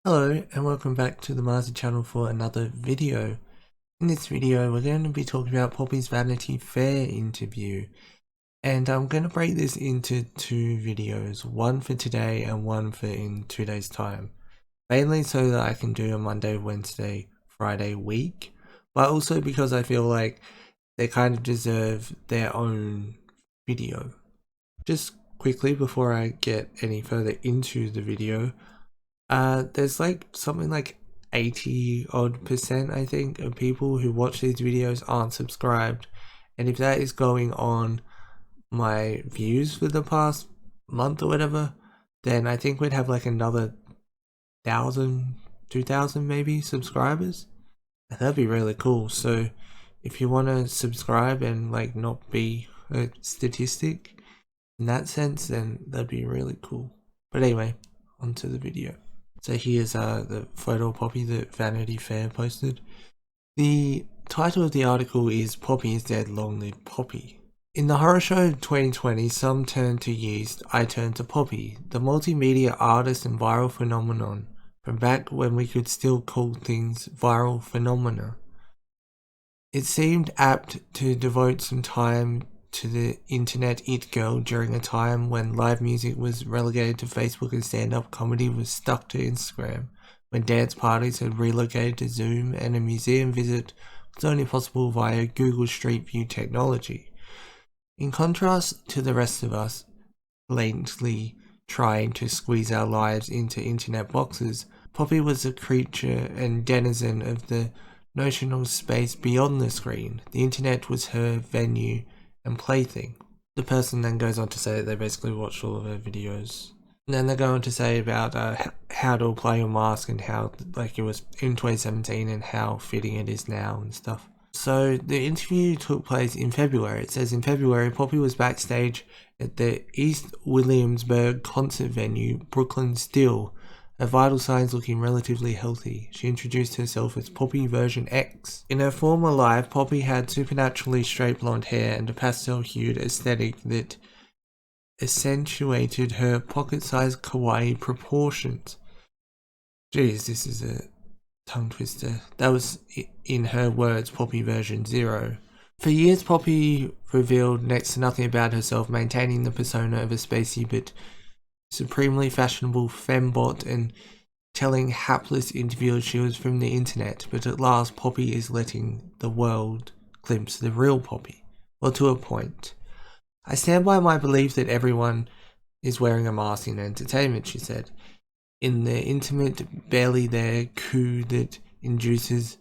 Hello and welcome back to the marsii channel for another video. In this video we're going to be talking about Poppy's Vanity Fair interview, and I'm going to break this into two videos, one for today and one for in 2 days time, mainly so that I can do a Monday, Wednesday, Friday week, but also because I feel like they kind of deserve their own video. Just quickly before I get any further into the video, there's like something like 80 odd percent I think of people who watch these videos aren't subscribed, and if that is going on my views for the past month or whatever, then I think we'd have like another 1,000, 2,000 maybe subscribers, and that'd be really cool. So if you want to subscribe and like not be a statistic in that sense, then that'd be really cool. But anyway, onto the video. So here's the photo of Poppy that Vanity Fair posted. The title of the article is "Poppy is Dead, Long Live Poppy." In the horror show 2020, some turned to yeast, I turned to Poppy, the multimedia artist and viral phenomenon from back when we could still call things viral phenomena. It seemed apt to devote some time to the internet it girl during a time when live music was relegated to Facebook and stand-up comedy was stuck to Instagram, when dance parties had relocated to Zoom and a museum visit was only possible via Google Street View technology. In contrast to the rest of us, blatantly trying to squeeze our lives into internet boxes, Poppy was a creature and denizen of the notional space beyond the screen. The internet was her venue and plaything. The person then goes on to say that they basically watched all of her videos. And then they go on to say about how to apply your mask and how like it was in 2017 and how fitting it is now and stuff. So the interview took place in February. It says in February, Poppy was backstage at the East Williamsburg concert venue, Brooklyn Still. Her vital signs looking relatively healthy. She introduced herself as Poppy version X. In her former life, Poppy had supernaturally straight blonde hair and a pastel-hued aesthetic that accentuated her pocket-sized kawaii proportions. Jeez, this is a tongue twister. That was, in her words, Poppy version 0. For years, Poppy revealed next to nothing about herself, maintaining the persona of a spacey but supremely fashionable fembot and telling hapless interviewers she was from the internet, but at last Poppy is letting the world glimpse the real Poppy. Well, to a point. I stand by my belief that everyone is wearing a mask in entertainment, she said, in the intimate, barely there coup that induces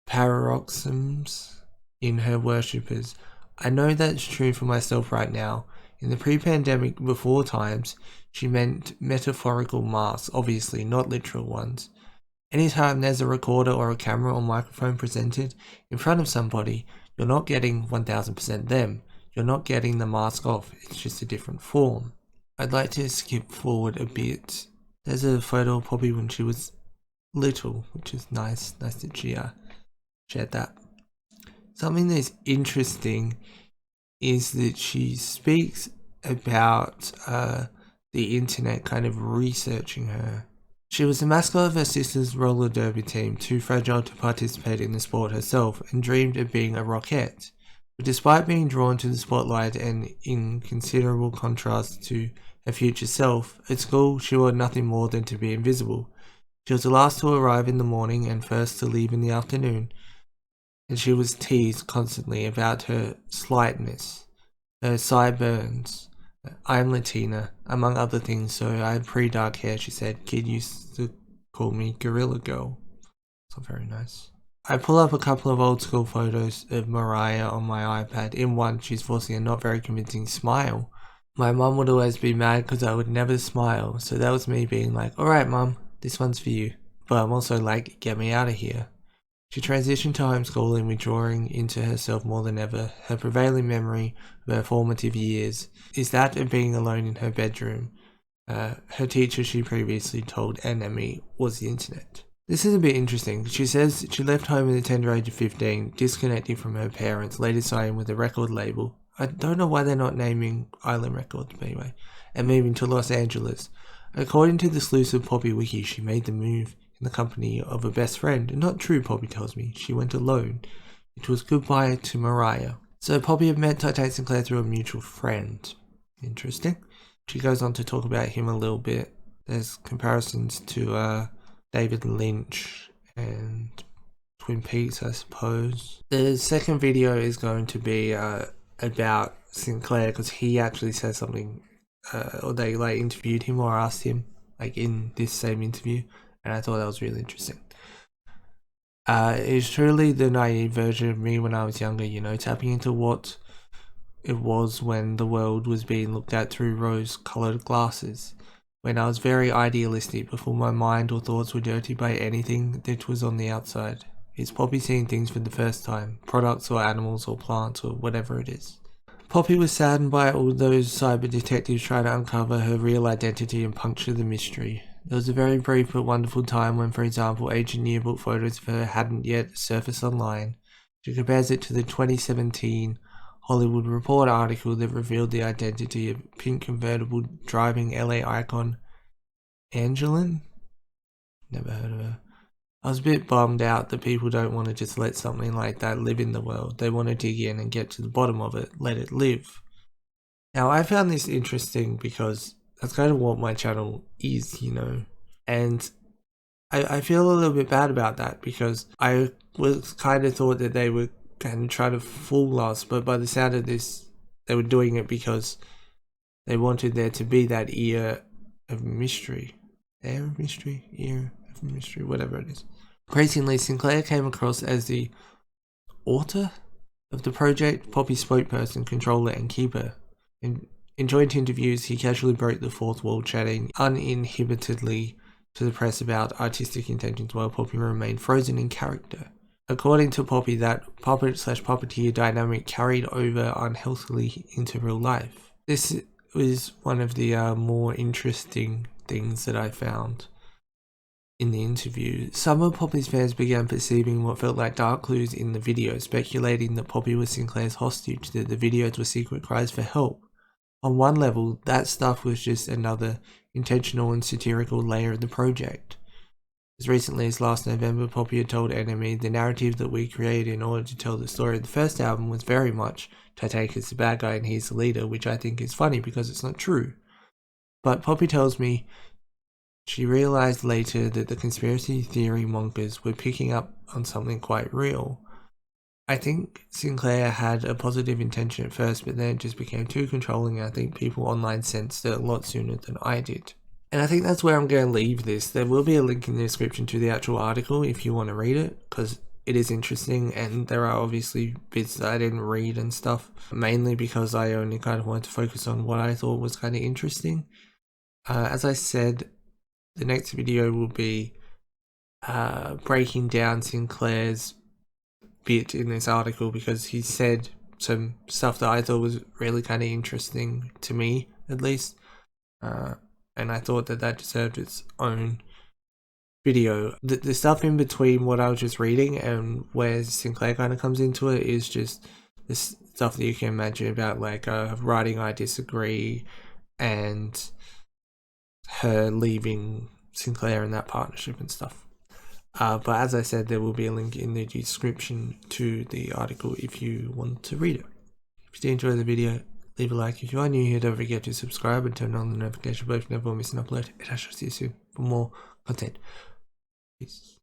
paroxysms in her worshippers. I know that's true for myself right now. In the pre-pandemic before times, she meant metaphorical masks, obviously, not literal ones. Anytime there's a recorder or a camera or microphone presented in front of somebody, you're not getting 1000% them. You're not getting the mask off, it's just a different form. I'd like to skip forward a bit. There's a photo of Poppy when she was little, which is nice. Nice that she shared that. Something that's interesting is that she speaks about the internet kind of researching her. She was the mascot of her sister's roller derby team, too fragile to participate in the sport herself, and dreamed of being a rockette. But despite being drawn to the spotlight and in considerable contrast to her future self, at school she wanted nothing more than to be invisible. She was the last to arrive in the morning and first to leave in the afternoon, and she was teased constantly about her slightness, her sideburns. I'm Latina, among other things, so I had pretty dark hair, she said. Kid used to call me Gorilla Girl. It's not very nice. I pull up a couple of old school photos of Mariah on my iPad. In one, she's forcing a not very convincing smile. My mum would always be mad because I would never smile, so that was me being like, alright mum, this one's for you. But I'm also like, get me out of here. She transitioned to homeschooling, withdrawing into herself more than ever. Her prevailing memory of her formative years is that of being alone in her bedroom. Her teacher, she previously told Anne, was the internet. This is a bit interesting. She says she left home at the tender age of 15, disconnecting from her parents, later signing with a record label. I don't know why they're not naming Island Records, but anyway, and moving to Los Angeles. According to the sleuths of Poppy Wiki, she made the move in the company of a best friend. Not true, Poppy tells me. She went alone. It was goodbye to Mariah. So Poppy had met Titanic Sinclair through a mutual friend. Interesting. She goes on to talk about him a little bit. There's comparisons to David Lynch and Twin Peaks, I suppose. The second video is going to be about Sinclair, because he actually says something, or they interviewed him or asked him in this same interview, and I thought that was really interesting. It's truly the naive version of me when I was younger, tapping into what it was when the world was being looked at through rose-coloured glasses, when I was very idealistic before my mind or thoughts were dirty by anything that was on the outside. It's Poppy seeing things for the first time, products or animals or plants or whatever it is. Poppy was saddened by all those cyber detectives trying to uncover her real identity and puncture the mystery. There was a very brief but wonderful time when, for example, ancient yearbook photos of her hadn't yet surfaced online. She compares it to the 2017 Hollywood Report article that revealed the identity of pink convertible driving LA icon Angeline? Never heard of her. I was a bit bummed out that people don't want to just let something like that live in the world. They want to dig in and get to the bottom of it, let it live. Now, I found this interesting because that's kind of what my channel is, and I feel a little bit bad about that, because I was kind of thought that they were kind of trying to fool us, but by the sound of this, they were doing it because they wanted there to be that ear of mystery. Air of mystery? Ear of mystery, whatever it is. Increasingly, Sinclair came across as the author of the project, Poppy's spokesperson, controller, and keeper. In joint interviews, he casually broke the fourth wall, chatting uninhibitedly to the press about artistic intentions while Poppy remained frozen in character. According to Poppy, that puppet/puppeteer dynamic carried over unhealthily into real life. This was one of the more interesting things that I found in the interview. Some of Poppy's fans began perceiving what felt like dark clues in the video, speculating that Poppy was Sinclair's hostage, that the videos were secret cries for help. On one level, that stuff was just another intentional and satirical layer of the project. As recently as last November, Poppy had told NME, the narrative that we created in order to tell the story of the first album was very much Titanic is the bad guy and he's the leader, which I think is funny because it's not true. But Poppy tells me she realized later that the conspiracy theory mongers were picking up on something quite real. I think Sinclair had a positive intention at first, but then it just became too controlling, and I think people online sensed it a lot sooner than I did. And I think that's where I'm going to leave this. There will be a link in the description to the actual article if you want to read it, because it is interesting, and there are obviously bits that I didn't read and stuff, mainly because I only kind of wanted to focus on what I thought was kind of interesting. As I said, the next video will be breaking down Sinclair's bit in this article, because he said some stuff that I thought was really kind of interesting to me, at least. And I thought that deserved its own video. The stuff in between what I was just reading and where Sinclair kind of comes into it is just this stuff that you can imagine about writing I disagree and her leaving Sinclair in that partnership and stuff. But as I said, there will be a link in the description to the article if you want to read it. If you did enjoy the video, leave a like. If you are new here, don't forget to subscribe and turn on the notification bell if you never miss an upload. And I shall see you soon for more content. Peace.